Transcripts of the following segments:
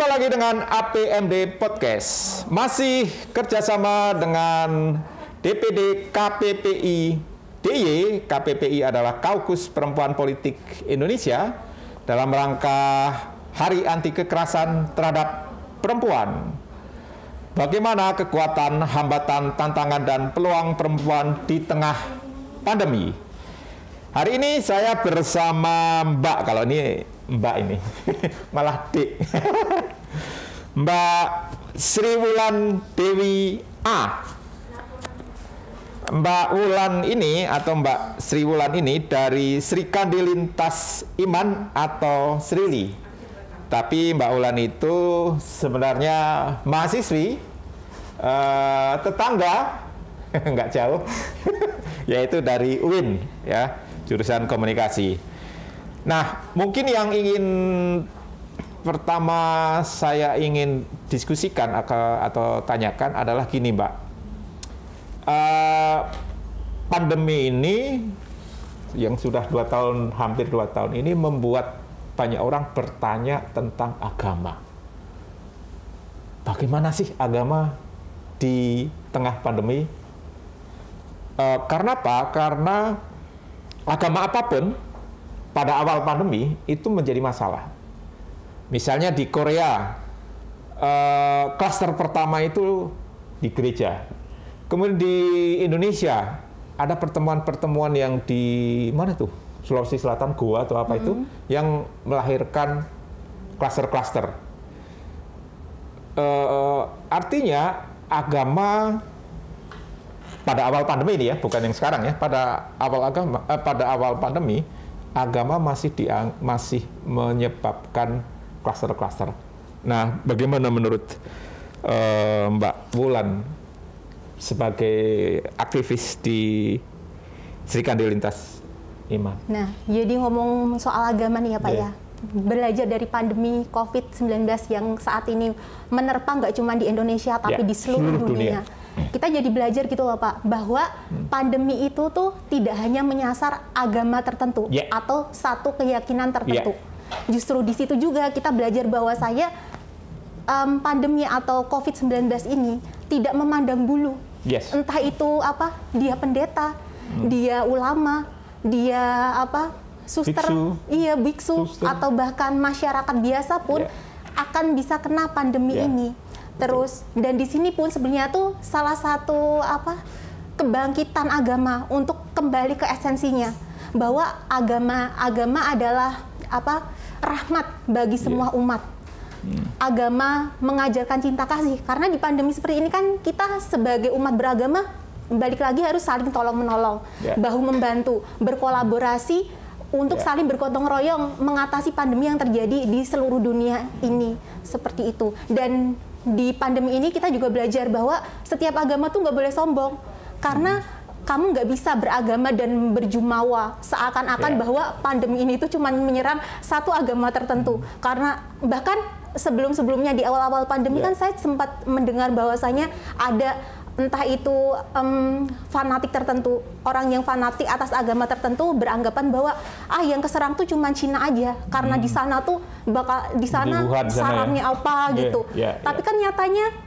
Jumpa lagi dengan APMD Podcast. Masih kerjasama dengan DPD KPPI DIY. KPPI adalah Kaukus Perempuan Politik Indonesia dalam rangka Hari Anti Kekerasan Terhadap Perempuan. Bagaimana kekuatan, hambatan, tantangan, dan peluang perempuan di tengah pandemi? Hari ini saya bersama Mbak, kalau ini Mbak ini, malah Dek. Mbak Sri Wulan Dewi A. Mbak Wulan ini atau Mbak Sri Wulan ini dari Sri Kandi Lintas Iman atau Srili. Tapi Mbak Wulan itu sebenarnya mahasiswi tetangga, nggak jauh, yaitu dari UIN, ya, jurusan komunikasi. Nah, mungkin yang pertama saya ingin diskusikan atau tanyakan adalah gini, Mbak. Pandemi ini yang sudah 2 tahun, hampir 2 tahun ini membuat banyak orang bertanya tentang agama. Bagaimana sih agama di tengah pandemi? Karena apa? Karena agama apapun pada awal pandemi itu menjadi masalah. Misalnya di Korea, klaster pertama itu di gereja. Kemudian di Indonesia ada pertemuan-pertemuan yang di mana tuh? Sulawesi Selatan, Goa atau apa itu, yang melahirkan klaster-klaster. Artinya agama pada awal pandemi ini ya, bukan yang sekarang ya, pada awal pandemi agama masih menyebabkan klaster-klaster. Nah, bagaimana menurut Mbak Wulan sebagai aktivis di Sri Kandi Lintas Iman? Nah, jadi ngomong soal agama nih ya Pak ya. Belajar dari pandemi COVID-19 yang saat ini menerpa nggak cuma di Indonesia tapi di seluruh dunia. Kita jadi belajar gitu loh Pak, bahwa pandemi itu tuh tidak hanya menyasar agama tertentu atau satu keyakinan tertentu. Justru di situ juga kita belajar bahwa pandemi atau COVID-19 ini tidak memandang bulu. Entah itu apa, dia pendeta, dia ulama, dia suster, biksu, atau bahkan masyarakat biasa pun akan bisa kena pandemi ini. Terus dan di sini pun sebenarnya tuh salah satu kebangkitan agama untuk kembali ke esensinya, bahwa agama adalah rahmat bagi semua umat. Agama mengajarkan cinta kasih, karena di pandemi seperti ini kan kita sebagai umat beragama balik lagi harus saling tolong-menolong, bahu membantu, berkolaborasi untuk saling bergotong royong mengatasi pandemi yang terjadi di seluruh dunia ini, seperti itu. Dan di pandemi ini kita juga belajar bahwa setiap agama tuh nggak boleh sombong, karena kamu nggak bisa beragama dan berjumawa seakan-akan bahwa pandemi ini tuh cuma menyerang satu agama tertentu. Karena bahkan sebelum-sebelumnya di awal-awal pandemi kan saya sempat mendengar bahwasanya ada entah itu fanatik tertentu, orang yang fanatik atas agama tertentu beranggapan bahwa yang keserang tuh cuma Cina aja, karena di sana tuh sarangnya apa gitu. Tapi kan nyatanya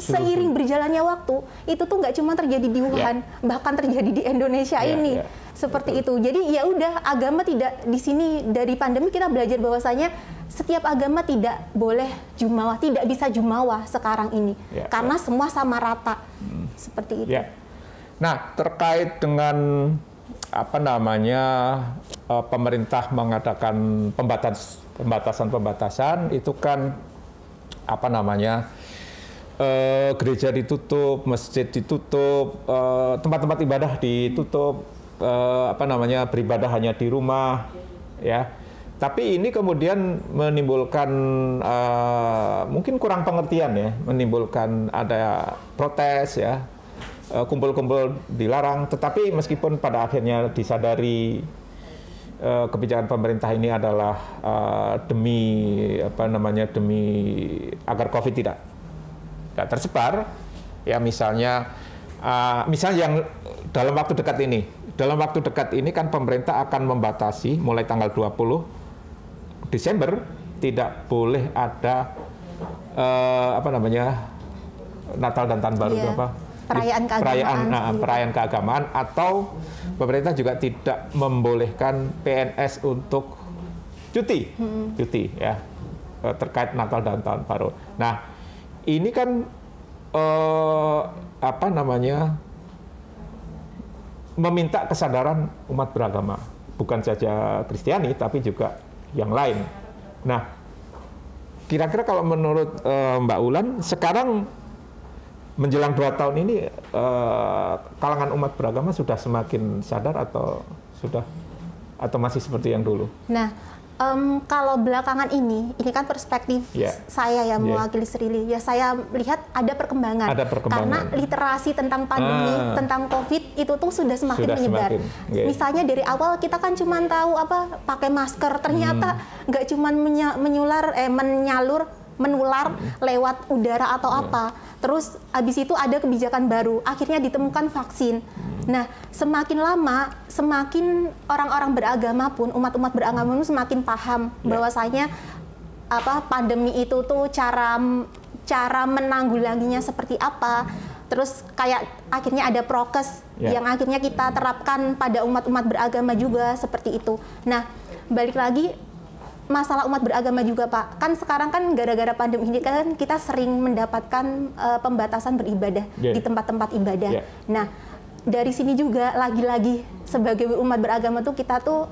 seiring berjalannya waktu itu tuh nggak cuma terjadi di Wuhan, bahkan terjadi di Indonesia ini. Seperti itu. Jadi ya udah, agama tidak di sini, dari pandemi kita belajar bahwasanya setiap agama tidak boleh jumawa, tidak bisa jumawa sekarang ini, karena semua sama rata. Seperti itu. Nah, terkait dengan pemerintah mengadakan pembatasan itu kan gereja ditutup, masjid ditutup, tempat-tempat ibadah ditutup, beribadah hanya di rumah, ya. Tapi ini kemudian menimbulkan mungkin kurang pengertian ya, menimbulkan ada protes ya, kumpul-kumpul dilarang. Tetapi meskipun pada akhirnya disadari kebijakan pemerintah ini adalah demi agar COVID tidak tersebar, ya misalnya yang dalam waktu dekat ini kan pemerintah akan membatasi mulai tanggal 20 Desember tidak boleh ada Natal dan Tahun Baru itu apa? Perayaan keagamaan, atau pemerintah juga tidak membolehkan PNS untuk cuti ya terkait Natal dan Tahun Baru. Nah, ini kan meminta kesadaran umat beragama, bukan saja Kristiani tapi juga yang lain. Nah, kira-kira kalau menurut Mbak Wulan, sekarang menjelang 2 tahun ini kalangan umat beragama sudah semakin sadar atau masih seperti yang dulu? Nah, kalau belakangan ini kan perspektif saya ya mewakili Srili, ya saya lihat ada perkembangan. Karena literasi tentang pandemi, tentang COVID itu tuh sudah semakin menyebar. Misalnya dari awal kita kan cuma tahu pakai masker, ternyata nggak cuma menular lewat udara atau apa. Terus habis itu ada kebijakan baru, akhirnya ditemukan vaksin. Nah, semakin lama, semakin orang-orang beragama pun, umat-umat beragama pun semakin paham bahwasanya pandemi itu tuh cara menanggulanginya seperti apa. Terus kayak akhirnya ada prokes yang akhirnya kita terapkan pada umat-umat beragama juga seperti itu. Nah, balik lagi masalah umat beragama juga, Pak. Kan sekarang kan gara-gara pandemi ini kan kita sering mendapatkan pembatasan beribadah di tempat-tempat ibadah. Nah, dari sini juga lagi-lagi sebagai umat beragama tuh kita tuh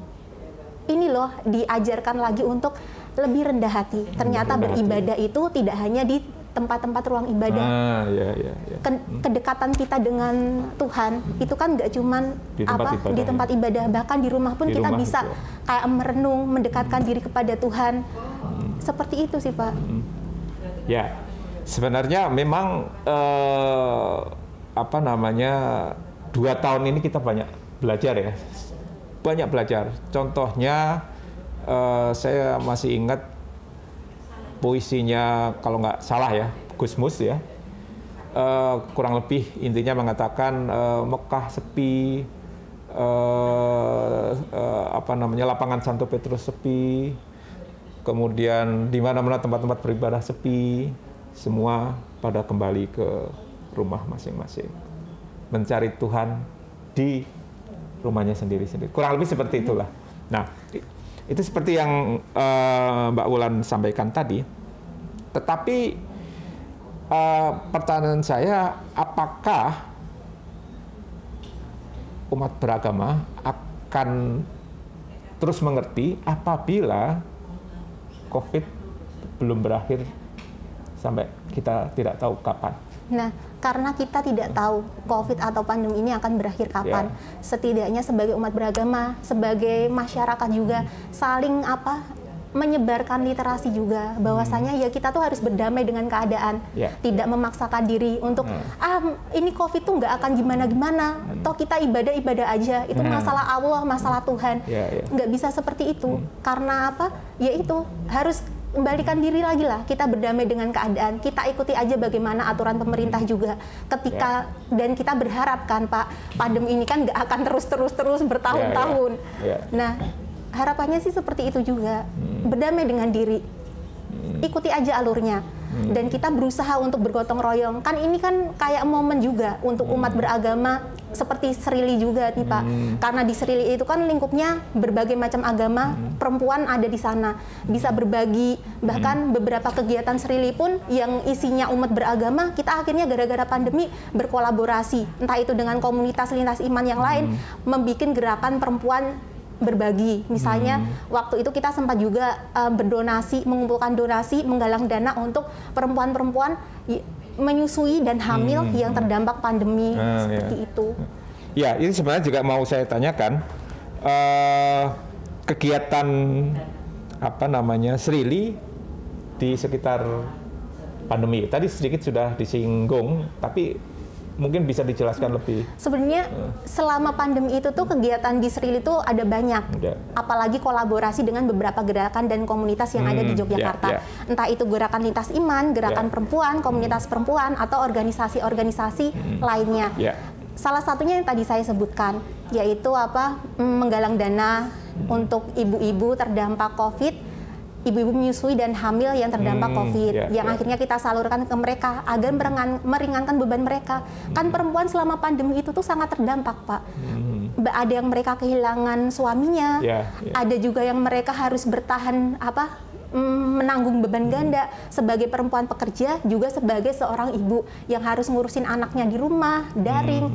ini loh diajarkan lagi untuk lebih rendah hati. Ternyata beribadah itu tidak hanya di tempat-tempat ruang ibadah. Kedekatan kita dengan Tuhan itu kan nggak cuman di tempat ibadah, bahkan di rumah pun kita bisa kayak merenung, mendekatkan diri kepada Tuhan. Seperti itu sih, Pak. Ya, sebenarnya memang 2 tahun ini kita banyak belajar ya. Banyak belajar. Contohnya saya masih ingat puisinya, kalau nggak salah ya, Gusmus ya, kurang lebih intinya mengatakan Mekah sepi, lapangan Santo Petrus sepi, kemudian di mana-mana tempat-tempat beribadah sepi, semua pada kembali ke rumah masing-masing, mencari Tuhan di rumahnya sendiri-sendiri. Kurang lebih seperti itulah. Nah, itu seperti yang Mbak Wulan sampaikan tadi. Tetapi pertanyaan saya, apakah umat beragama akan terus mengerti apabila COVID belum berakhir sampai kita tidak tahu kapan? Nah, karena kita tidak tahu COVID atau pandemi ini akan berakhir kapan, setidaknya sebagai umat beragama, sebagai masyarakat juga saling menyebarkan literasi juga, bahwasanya ya kita tuh harus berdamai dengan keadaan, tidak memaksakan diri untuk ini COVID tuh nggak akan gimana-gimana, toh kita ibadah aja, itu masalah Allah, masalah Tuhan, nggak bisa seperti itu. Karena ya itu harus kembalikan diri lagi lah, kita berdamai dengan keadaan, kita ikuti aja bagaimana aturan pemerintah juga ketika dan kita berharap kan Pak, pandemi ini kan nggak akan terus bertahun-tahun. Nah, harapannya sih seperti itu juga, berdamai dengan diri, ikuti aja alurnya, dan kita berusaha untuk bergotong royong. Kan ini kan kayak momen juga untuk umat beragama seperti Srili juga nih Pak, karena di Srili itu kan lingkupnya berbagai macam agama, perempuan ada di sana, bisa berbagi, bahkan beberapa kegiatan Srili pun yang isinya umat beragama, kita akhirnya gara-gara pandemi berkolaborasi, entah itu dengan komunitas lintas iman yang lain, membuat gerakan perempuan berbagi. Misalnya waktu itu kita sempat juga berdonasi, mengumpulkan donasi, menggalang dana untuk perempuan-perempuan menyusui dan hamil yang terdampak pandemi, seperti itu. Ya, ini sebenarnya juga mau saya tanyakan, kegiatan Srili di sekitar pandemi. Tadi sedikit sudah disinggung, tapi mungkin bisa dijelaskan lebih. Sebenarnya selama pandemi itu tuh kegiatan di Srili itu ada banyak, apalagi kolaborasi dengan beberapa gerakan dan komunitas yang ada di Yogyakarta. Entah itu gerakan lintas iman, gerakan perempuan, komunitas perempuan, atau organisasi-organisasi lainnya. Salah satunya yang tadi saya sebutkan, yaitu menggalang dana untuk ibu-ibu terdampak COVID ibu-ibu menyusui dan hamil yang terdampak COVID, yang akhirnya kita salurkan ke mereka agar meringankan beban mereka. Kan perempuan selama pandemi itu tuh sangat terdampak, Pak. Ada yang mereka kehilangan suaminya, ada juga yang mereka harus bertahan menanggung beban ganda sebagai perempuan pekerja, juga sebagai seorang ibu yang harus ngurusin anaknya di rumah, daring.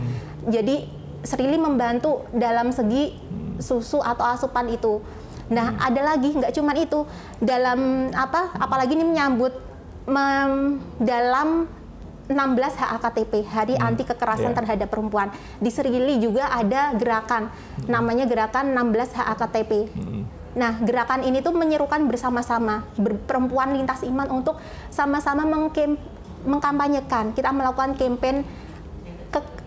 Jadi Srili membantu dalam segi susu atau asupan itu. Nah, ada lagi, nggak cuma itu, dalam apalagi ini menyambut dalam 16 HAKTP, Hari Anti Kekerasan Terhadap Perempuan. Di Srili juga ada gerakan, namanya Gerakan 16 HAKTP. Nah, gerakan ini tuh menyerukan bersama-sama perempuan lintas iman untuk sama-sama mengkampanyekan. Kita melakukan kampanye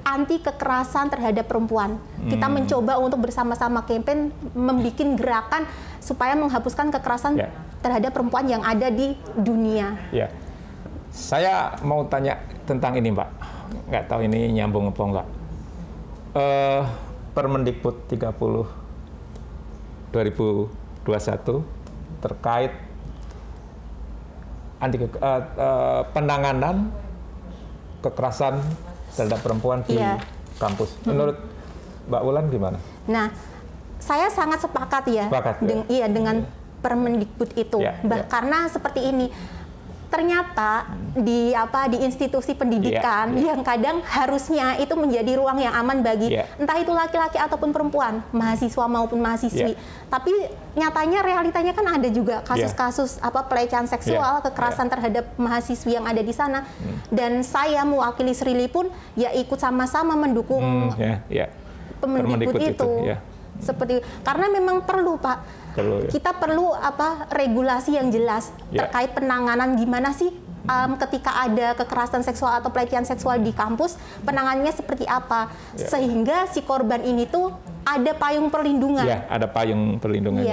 anti kekerasan terhadap perempuan. Kita mencoba untuk bersama-sama kampanye membuat gerakan supaya menghapuskan kekerasan terhadap perempuan yang ada di dunia. Saya mau tanya tentang ini, Mbak. Nggak tahu ini nyambung apa enggak. Permendikbud 30 2021 terkait penanganan kekerasan terhadap perempuan di kampus. Menurut Mbak Wulan gimana? Nah, saya sangat sepakat dengan Permendikbud itu. Karena seperti ini, ternyata di institusi pendidikan yang kadang harusnya itu menjadi ruang yang aman bagi entah itu laki-laki ataupun perempuan, mahasiswa maupun mahasiswi. Tapi nyatanya realitanya kan ada juga kasus-kasus pelecehan seksual, kekerasan terhadap mahasiswi yang ada di sana. Dan saya mewakili Srili pun ikut sama-sama mendukung Permendikbud itu. Seperti karena memang perlu, Pak. Kita perlu regulasi yang jelas terkait penanganan gimana sih ketika ada kekerasan seksual atau pelecehan seksual di kampus, penanganannya seperti apa sehingga si korban ini tuh ada payung perlindungan. Ada payung perlindungan.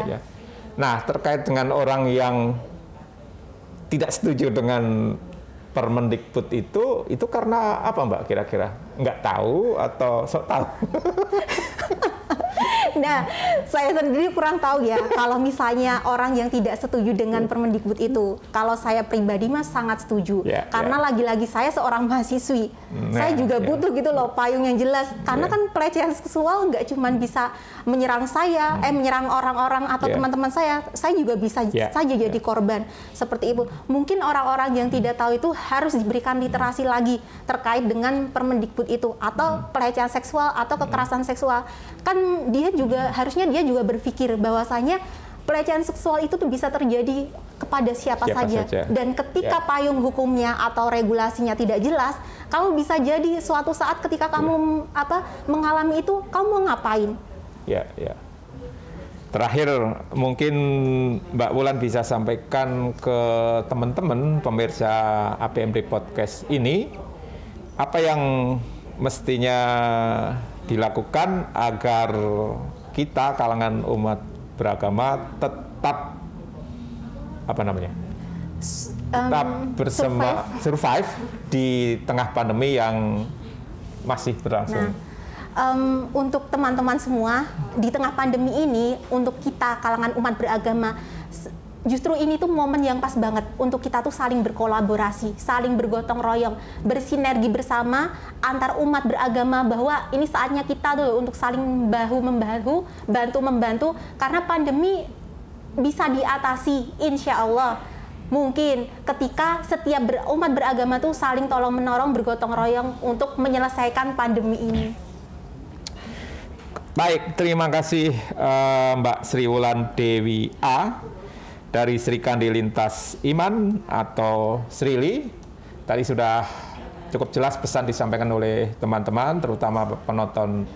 Nah, terkait dengan orang yang tidak setuju dengan Permendikbud itu karena apa, Mbak, kira-kira? Nggak tahu atau sok tahu? Nah, saya sendiri kurang tahu kalau misalnya orang yang tidak setuju dengan Permendikbud itu. Kalau saya pribadi sangat setuju. Karena lagi-lagi saya seorang mahasiswi. Saya juga butuh gitu loh payung yang jelas. Karena kan pelecehan seksual nggak cuma bisa menyerang saya, menyerang orang-orang atau teman-teman saya juga bisa saja jadi korban. Seperti itu. Mungkin orang-orang yang tidak tahu itu harus diberikan literasi lagi terkait dengan Permendikbud itu atau pelecehan seksual atau kekerasan seksual. Kan harusnya dia juga berpikir bahwasanya pelecehan seksual itu tuh bisa terjadi kepada siapa saja. Dan ketika payung hukumnya atau regulasinya tidak jelas, kamu bisa jadi suatu saat ketika kamu mengalami itu, kamu mau ngapain? Terakhir, mungkin Mbak Wulan bisa sampaikan ke teman-teman pemirsa APMD Podcast ini, apa yang mestinya dilakukan agar kita kalangan umat beragama tetap survive di tengah pandemi yang masih berlangsung. Untuk teman-teman semua di tengah pandemi ini, untuk kita kalangan umat beragama, justru ini tuh momen yang pas banget untuk kita tuh saling berkolaborasi, saling bergotong royong, bersinergi bersama antar umat beragama, bahwa ini saatnya kita tuh untuk saling bahu-membahu, bantu-membantu, karena pandemi bisa diatasi, insya Allah. Mungkin ketika setiap umat beragama tuh saling tolong-menolong, bergotong royong untuk menyelesaikan pandemi ini. Baik, terima kasih Mbak Sri Wulan Dewi A. dari Sri Kandi Lintas Iman atau Srili. Tadi sudah cukup jelas pesan disampaikan oleh teman-teman, terutama penonton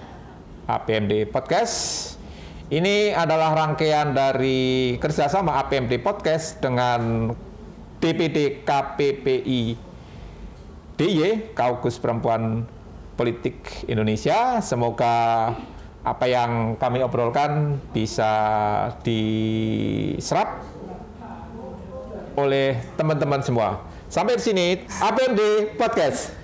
APMD Podcast. Ini adalah rangkaian dari kerjasama APMD Podcast dengan DPD KPPI DIY, Kaukus Perempuan Politik Indonesia. Semoga apa yang kami obrolkan bisa diserap oleh teman-teman semua. Sampai di sini APMD Podcast.